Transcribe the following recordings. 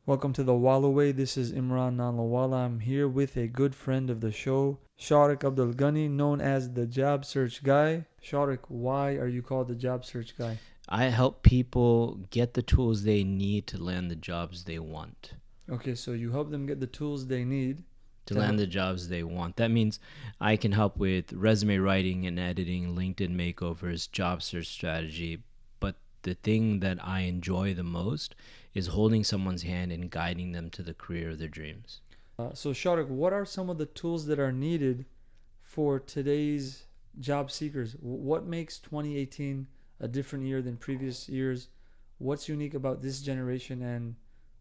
Welcome to the WalaWay. This is Imran Nanlawala. I'm here with a good friend of the show, Shariq Ghani, known as the Job Search Guy. Shariq, why are you called the Job Search Guy? I help people get the tools they need to land the jobs they want. Okay, so you help them get the tools they need To land the jobs they want. That means I can help with resume writing and editing, LinkedIn makeovers, job search strategy. But the thing that I enjoy the most is holding someone's hand and guiding them to the career of their dreams. So, Shariq, what are some of the tools that are needed for today's job seekers? What makes 2018 a different year than previous years? What's unique about this generation and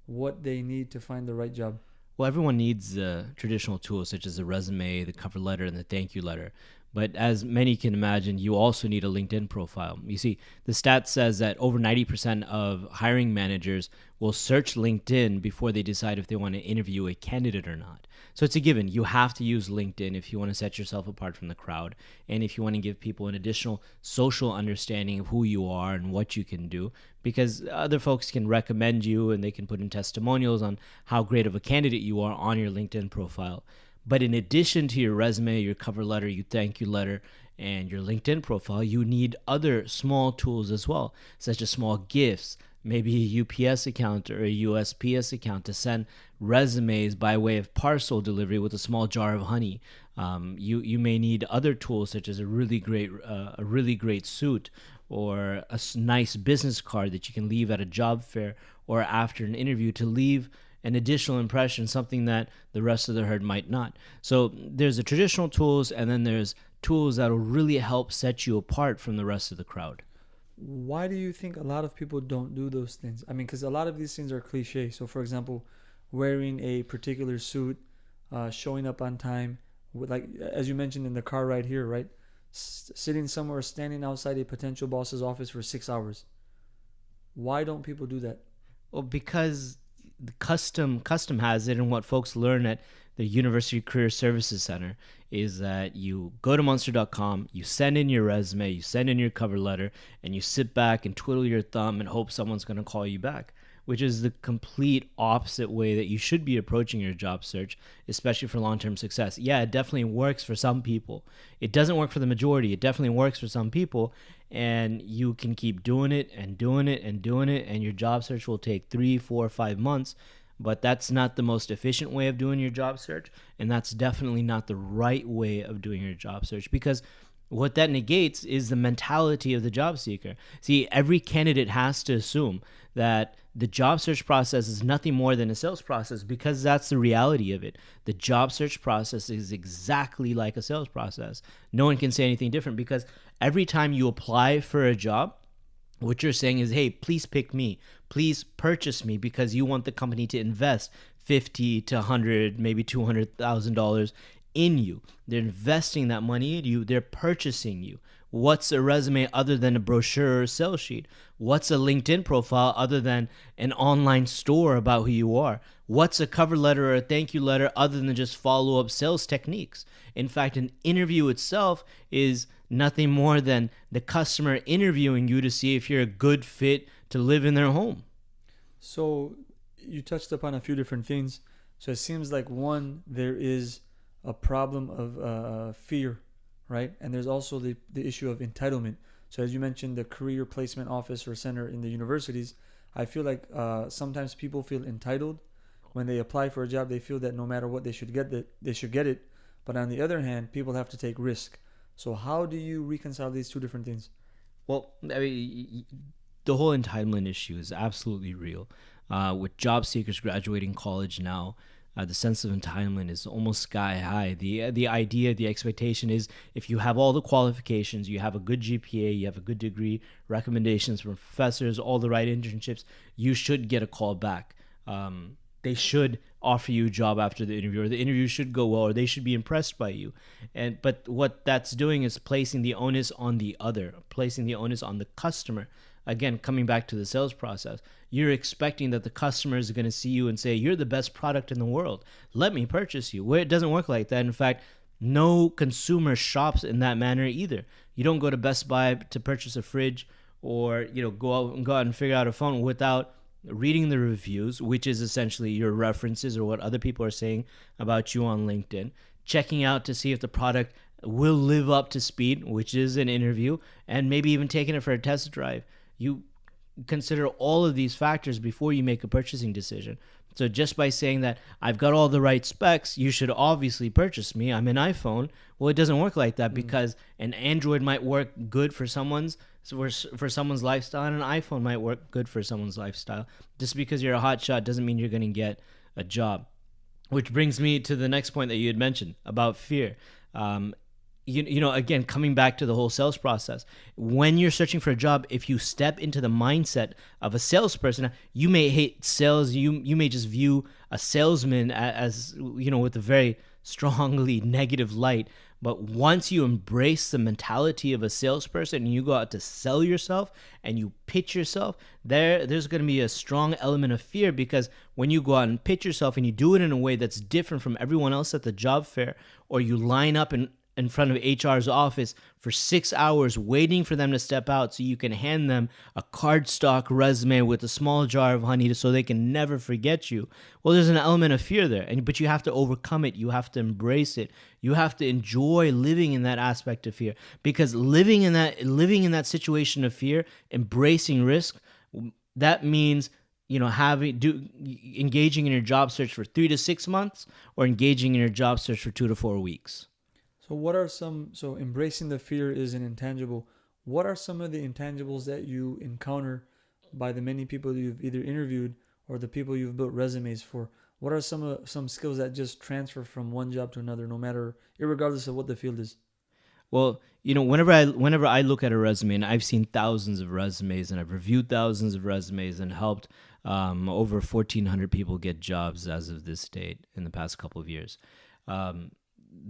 what they need to find the right job? Well, everyone needs traditional tools such as the resume, the cover letter, and the thank you letter. But as many can imagine, you also need a LinkedIn profile. You see, the stat says that over 90% of hiring managers will search LinkedIn before they decide if they want to interview a candidate or not. So it's a given. You have to use LinkedIn if you want to set yourself apart from the crowd, and if you want to give people an additional social understanding of who you are and what you can do, because other folks can recommend you and they can put in testimonials on how great of a candidate you are on your LinkedIn profile. But in addition to your resume, your cover letter, your thank you letter, and your LinkedIn profile, you need other small tools as well, such as small gifts, maybe a UPS account or a USPS account to send resumes by way of parcel delivery with a small jar of honey. You may need other tools such as a really great suit or a nice business card that you can leave at a job fair or after an interview to leave an additional impression, something that the rest of the herd might not. So there's the traditional tools, and then there's tools that will really help set you apart from the rest of the crowd. Why do you think a lot of people don't do those things? I mean, because a lot of these things are cliche. So, for example, wearing a particular suit, showing up on time, like as you mentioned in the car ride here, right? Sitting somewhere, standing outside a potential boss's office for 6 hours. Why don't people do that? Well, because the custom has it, and what folks learn at the University Career Services Center is that you go to monster.com, you send in your resume, you send in your cover letter, and you sit back and twiddle your thumb and hope someone's going to call you back, which is the complete opposite way that you should be approaching your job search, especially for long-term success. Yeah, it definitely works for some people. It doesn't work for the majority. It definitely works for some people, and you can keep doing it and doing it and doing it, and your job search will take 3, 4, 5 months. But that's not the most efficient way of doing your job search, and that's definitely not the right way of doing your job search, because what that negates is the mentality of the job seeker. See, every candidate has to assume that the job search process is nothing more than a sales process, because that's the reality of it. The job search process is exactly like a sales process. No one can say anything different, because every time you apply for a job, what you're saying is, hey, please pick me. Please purchase me, because you want the company to invest $50 to $100, maybe $200,000 in you. They're investing that money in you. They're purchasing you. What's a resume other than a brochure or sales sheet? What's a LinkedIn profile other than an online store about who you are? What's a cover letter or a thank you letter other than just follow-up sales techniques? In fact, an interview itself is nothing more than the customer interviewing you to see if you're a good fit to live in their home. So, you touched upon a few different things. So, it seems like one, there is a problem of fear, right? And there's also the issue of entitlement. So as you mentioned, the career placement office or center in the universities, I feel like sometimes people feel entitled when they apply for a job. They feel that no matter what, they should get it. But on the other hand, people have to take risk. So how do you reconcile these two different things? Well, I mean, the whole entitlement issue is absolutely real. With job seekers graduating college now, the sense of entitlement is almost sky high. The idea, the expectation is, if you have all the qualifications, you have a good GPA, you have a good degree, recommendations from professors, all the right internships, you should get a call back. They should offer you a job after the interview, or the interview should go well, or they should be impressed by you. But what that's doing is placing the onus on the other, placing the onus on the customer. Again, coming back to the sales process, you're expecting that the customer is going to see you and say, you're the best product in the world. Let me purchase you. Well, it doesn't work like that. In fact, no consumer shops in that manner either. You don't go to Best Buy to purchase a fridge, or go out and figure out a phone without reading the reviews, which is essentially your references or what other people are saying about you on LinkedIn, checking out to see if the product will live up to speed, which is an interview, and maybe even taking it for a test drive. You consider all of these factors before you make a purchasing decision. So just by saying that I've got all the right specs, you should obviously purchase me. I'm an iPhone. Well, it doesn't work like that because an Android might work good for someone's lifestyle, and an iPhone might work good for someone's lifestyle. Just because you're a hot shot doesn't mean you're going to get a job. Which brings me to the next point that you had mentioned about fear. Again, coming back to the whole sales process, when you're searching for a job, if you step into the mindset of a salesperson, you may hate sales. You may just view a salesman as with a very strongly negative light. But once you embrace the mentality of a salesperson and you go out to sell yourself and you pitch yourself, there's going to be a strong element of fear, because when you go out and pitch yourself and you do it in a way that's different from everyone else at the job fair, or you line up in front of HR's office for 6 hours waiting for them to step out so you can hand them a cardstock resume with a small jar of honey so they can never forget you. Well, there's an element of fear there, but you have to overcome it. You have to embrace it. You have to enjoy living in that aspect of fear, because living in that situation of fear, embracing risk, that means engaging in your job search for 3 to 6 months, or engaging in your job search for 2 to 4 weeks. So embracing the fear is an intangible. What are some of the intangibles that you encounter by the many people you've either interviewed or the people you've built resumes for? What are some skills that just transfer from one job to another, irregardless of what the field is? Well, whenever I look at a resume, and I've seen thousands of resumes, and I've reviewed thousands of resumes, and helped over 1,400 people get jobs as of this date in the past couple of years.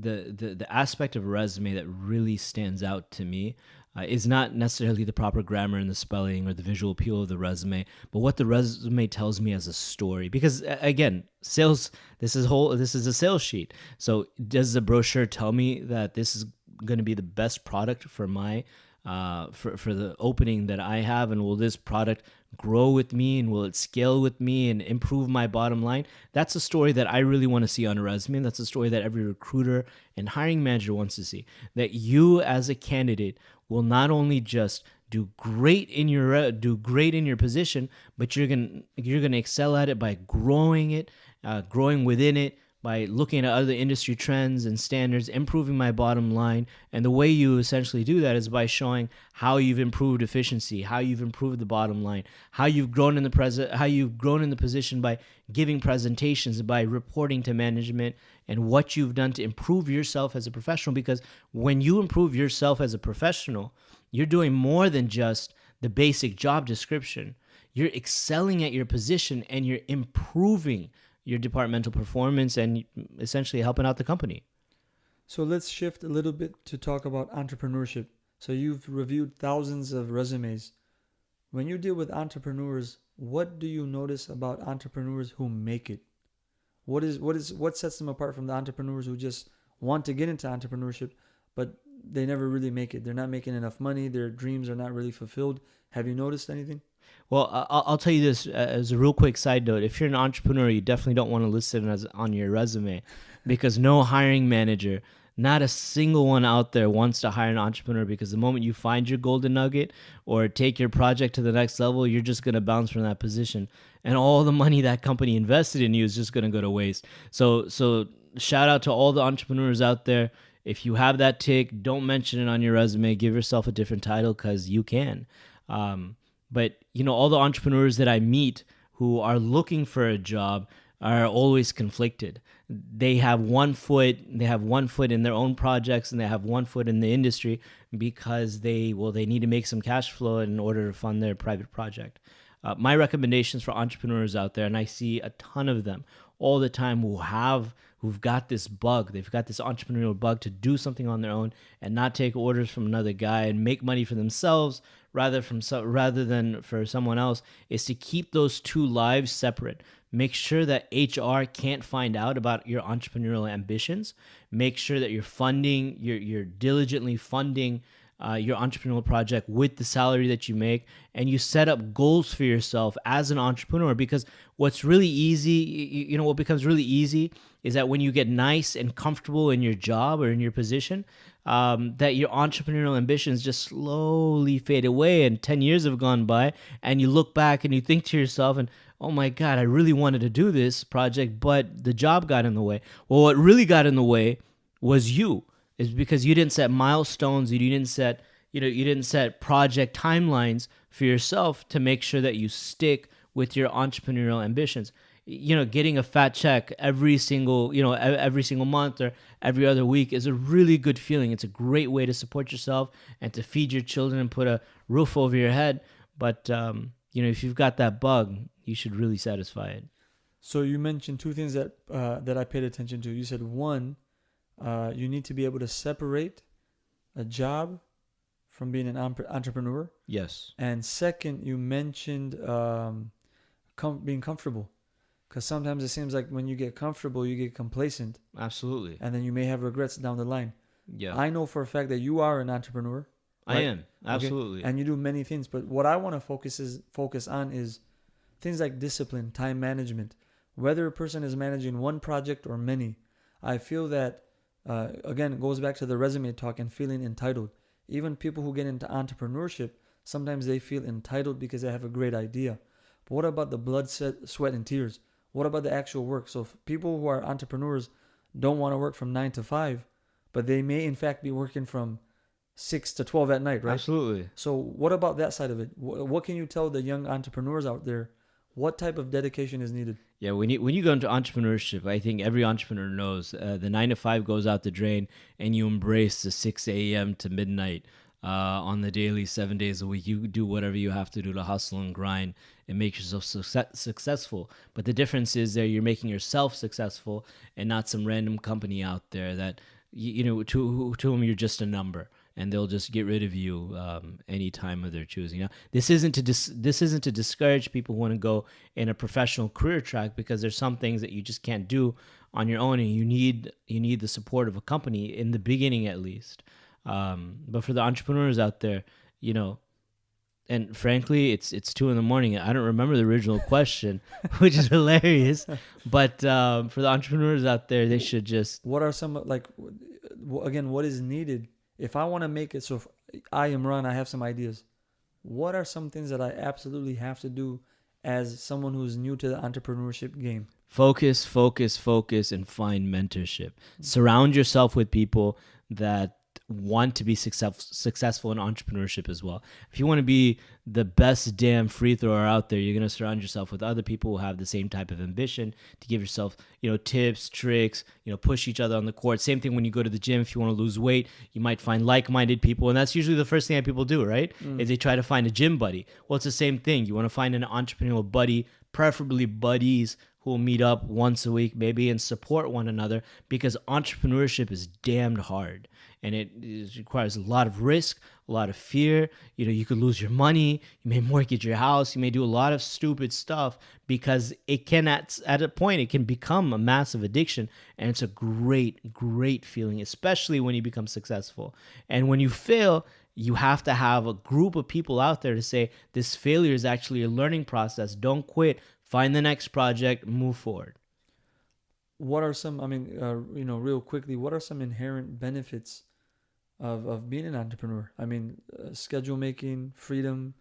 The aspect of a resume that really stands out to me is not necessarily the proper grammar and the spelling or the visual appeal of the resume, but what the resume tells me as a story. Because again, sales, this is a sales sheet. So does the brochure tell me that this is going to be the best product for my for the opening that I have, and will this product grow with me, and will it scale with me and improve my bottom line? That's a story that I really want to see on a resume. That's a story that every recruiter and hiring manager wants to see, that you as a candidate will not only just do great in your position, but you're gonna excel at it by growing within it, by looking at other industry trends and standards, improving my bottom line. And the way you essentially do that is by showing how you've improved efficiency, how you've improved the bottom line, how you've grown in the position by giving presentations, by reporting to management, and what you've done to improve yourself as a professional. Because when you improve yourself as a professional, you're doing more than just the basic job description. You're excelling at your position, and you're improving your departmental performance, and essentially helping out the company. So let's shift a little bit to talk about entrepreneurship. So you've reviewed thousands of resumes. When you deal with entrepreneurs, what do you notice about entrepreneurs who make it? What sets them apart from the entrepreneurs who just want to get into entrepreneurship, but they never really make it? They're not making enough money. Their dreams are not really fulfilled. Have you noticed anything? Well, I'll tell you this as a real quick side note. If you're an entrepreneur, you definitely don't want to list it on your resume, because no hiring manager, not a single one out there, wants to hire an entrepreneur, because the moment you find your golden nugget or take your project to the next level, you're just going to bounce from that position. And all the money that company invested in you is just going to go to waste. So shout out to all the entrepreneurs out there. If you have that tick, don't mention it on your resume. Give yourself a different title, because you can. But all the entrepreneurs that I meet who are looking for a job are always conflicted. They have one foot in their own projects, and they have one foot in the industry, because they need to make some cash flow in order to fund their private project. My recommendations for entrepreneurs out there, and I see a ton of them all the time, who've got this bug. They've got this entrepreneurial bug to do something on their own and not take orders from another guy and make money for themselves rather than for someone else, is to keep those two lives separate. Make sure that HR can't find out about your entrepreneurial ambitions. Make sure that you're diligently funding your entrepreneurial project with the salary that you make, and you set up goals for yourself as an entrepreneur. Because what's really easy, what becomes really easy is that when you get nice and comfortable in your job or in your position, that your entrepreneurial ambitions just slowly fade away, and 10 years have gone by, and you look back and you think to yourself, and oh my God, I really wanted to do this project, but the job got in the way. Well, what really got in the way was you. Is because you didn't set milestones, you didn't set project timelines for yourself to make sure that you stick with your entrepreneurial ambitions. Getting a fat check every single month or every other week is a really good feeling. It's a great way to support yourself and to feed your children and put a roof over your head. But if you've got that bug, you should really satisfy it. So you mentioned two things that I paid attention to. You said one, you need to be able to separate a job from being an entrepreneur. Yes. And second, you mentioned being comfortable. Because sometimes it seems like when you get comfortable, you get complacent. Absolutely. And then you may have regrets down the line. Yeah. I know for a fact that you are an entrepreneur. Right? I am. Absolutely. Okay? And you do many things. But what I want to focus on is things like discipline, time management. Whether a person is managing one project or many, I feel that again, it goes back to the resume talk and feeling entitled. Even people who get into entrepreneurship, sometimes they feel entitled because they have a great idea. But what about the blood, sweat, and tears? What about the actual work? So people who are entrepreneurs don't want to work from 9 to 5, but they may in fact be working from 6 to 12 at night, right? Absolutely. So what about that side of it? What can you tell the young entrepreneurs out there? What type of dedication is needed? Yeah, when you go into entrepreneurship, I think every entrepreneur knows the 9 to 5 goes out the drain, and you embrace the 6 a.m. to midnight on the daily, 7 days a week. You do whatever you have to do to hustle and grind and make yourself successful. But the difference is that you're making yourself successful and not some random company out there that to whom you're just a number. And they'll just get rid of you any time of their choosing. This isn't to discourage people who want to go in a professional career track, because there's some things that you just can't do on your own, and you need the support of a company in the beginning at least. But for the entrepreneurs out there, and frankly, it's 2 a.m. I don't remember the original question, which is hilarious. But for the entrepreneurs out there, they should just. What are some what is needed? If I want to make it, so if I, Imran, I have some ideas. What are some things that I absolutely have to do as someone who's new to the entrepreneurship game? Focus, and find mentorship. Surround yourself with people that want to be successful in entrepreneurship as well. If you want to be the best damn free thrower out there, you're going to surround yourself with other people who have the same type of ambition to give yourself, tips, tricks, push each other on the court. Same thing when you go to the gym. If you want to lose weight, you might find like-minded people, and that's usually the first thing that people do, right? Is they try to find a gym buddy. Well, it's the same thing. You want to find an entrepreneurial buddy, preferably buddies who will meet up once a week maybe and support one another, because entrepreneurship is damned hard. And it requires a lot of risk, a lot of fear. You could lose your money. You may mortgage your house. You may do a lot of stupid stuff, because it can, at a point, it can become a massive addiction. And it's a great, great feeling, especially when you become successful. And when you fail, you have to have a group of people out there to say, this failure is actually a learning process. Don't quit. Find the next project. Move forward. What are some, real quickly, what are some inherent benefits of being an entrepreneur? Schedule making, freedom.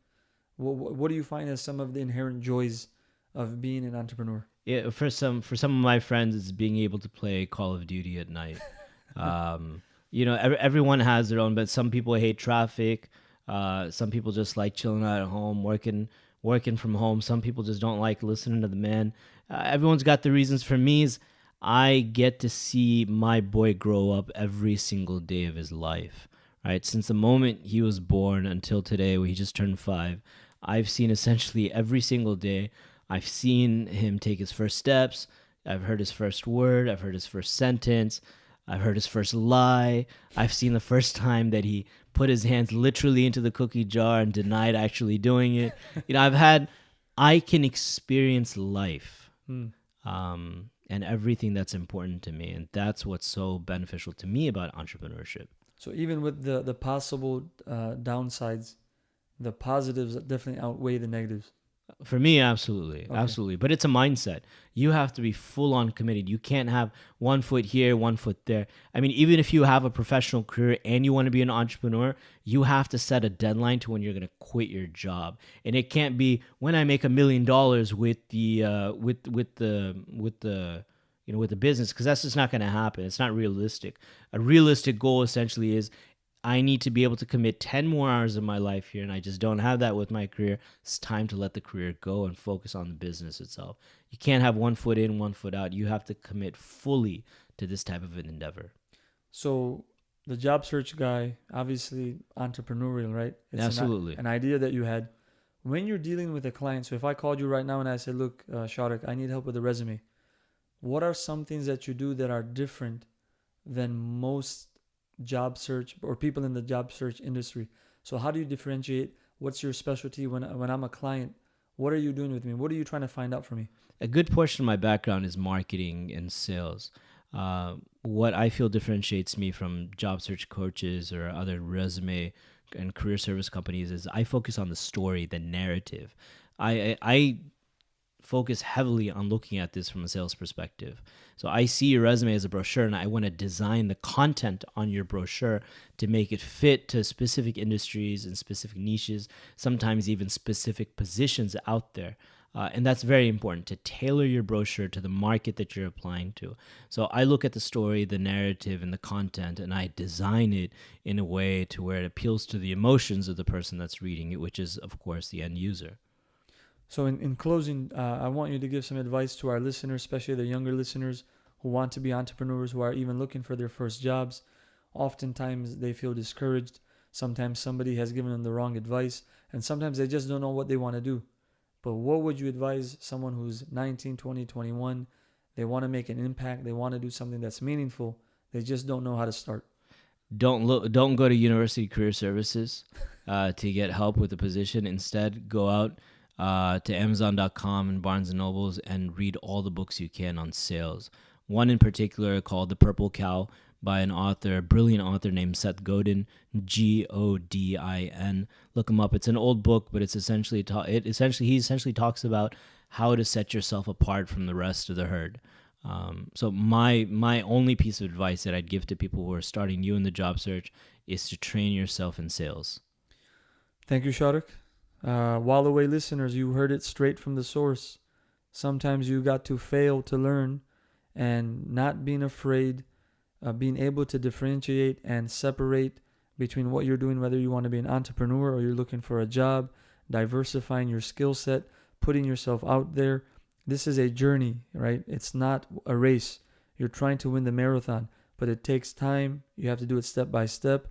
What do you find as some of the inherent joys of being an entrepreneur? Yeah, for some of my friends, it's being able to play Call of Duty at night. Everyone has their own, but some people hate traffic. Some people just like chilling out at home, working from home. Some people just don't like listening to the man. Everyone's got the reasons. For me, is I get to see my boy grow up every single day of his life, right? Since the moment he was born until today, when he just turned 5, I've seen essentially every single day. I've seen him take his first steps. I've heard his first word. I've heard his first sentence. I've heard his first lie. I've seen the first time that he put his hands literally into the cookie jar and denied actually doing it. I can experience life. And everything that's important to me. And that's what's so beneficial to me about entrepreneurship. So even with the possible downsides, the positives definitely outweigh the negatives. For me, absolutely, Okay. absolutely. But it's a mindset. You have to be full on committed. You can't have one foot here, one foot there. I mean, even if you have a professional career and you want to be an entrepreneur, you have to set a deadline to when you're going to quit your job, and it can't be when I make $1 million with the with the business, because that's just not going to happen. It's not realistic. A realistic goal essentially is I need to be able to commit 10 more hours of my life here, and I just don't have that with my career. It's time to let the career go and focus on the business itself. You can't have one foot in, one foot out. You have to commit fully to this type of an endeavor. So the job search guy, obviously entrepreneurial, right? It's Absolutely. an idea that you had. When you're dealing with a client, so if I called you right now and I said, look, Shariq, I need help with a resume, what are some things that you do that are different than most job search or people in the job search industry? So how do you differentiate? What's your specialty when I'm a client? What are you doing with me? What are you trying to find out for me? A good portion of my background is marketing and sales. What I feel differentiates me from job search coaches or other resume and career service companies is I focus on the story, the narrative. I focus heavily on looking at this from a sales perspective. So I see your resume as a brochure, and I want to design the content on your brochure to make it fit to specific industries and specific niches, sometimes even specific positions out there. And that's very important, to tailor your brochure to the market that you're applying to. So I look at the story, the narrative, and the content, and I design it in a way to where it appeals to the emotions of the person that's reading it, which is, of course, the end user. So in closing, I want you to give some advice to our listeners, especially the younger listeners who want to be entrepreneurs, who are even looking for their first jobs. Oftentimes they feel discouraged. Sometimes somebody has given them the wrong advice, and sometimes they just don't know what they want to do. But what would you advise someone who's 19, 20, 21? They want to make an impact. They want to do something that's meaningful. They just don't know how to start. Don't go to University Career Services to get help with the position. Instead, go out to Amazon.com and Barnes and Nobles and read all the books you can on sales. One in particular called The Purple Cow by a brilliant author named Seth Godin, Godin. Look him up. It's an old book, but he essentially talks about how to set yourself apart from the rest of the herd. So my only piece of advice that I'd give to people who are starting new in the job search is to train yourself in sales. Thank you, Shariq. WalaWay listeners, you heard it straight from the source. Sometimes you got to fail to learn, and not being afraid, being able to differentiate and separate between what you're doing, whether you want to be an entrepreneur or you're looking for a job, diversifying your skill set, putting yourself out there. This is a journey, right? It's not a race. You're trying to win the marathon, but it takes time. You have to do it step by step.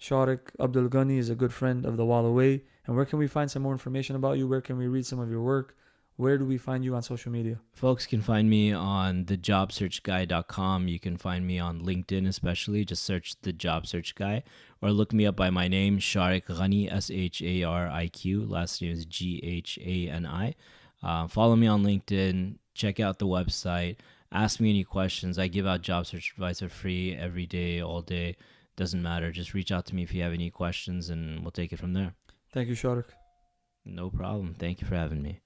Shariq Ghani is a good friend of the WalaWay. And where can we find some more information about you? Where can we read some of your work? Where do we find you on social media? Folks can find me on thejobsearchguy.com. You can find me on LinkedIn, especially. Just search The Job Search Guy, or look me up by my name, Shariq Ghani, Shariq. Last name is Ghani. Follow me on LinkedIn. Check out the website. Ask me any questions. I give out job search advice for free every day, all day. Doesn't matter. Just reach out to me if you have any questions, and we'll take it from there. Thank you, Shariq. No problem. Thank you for having me.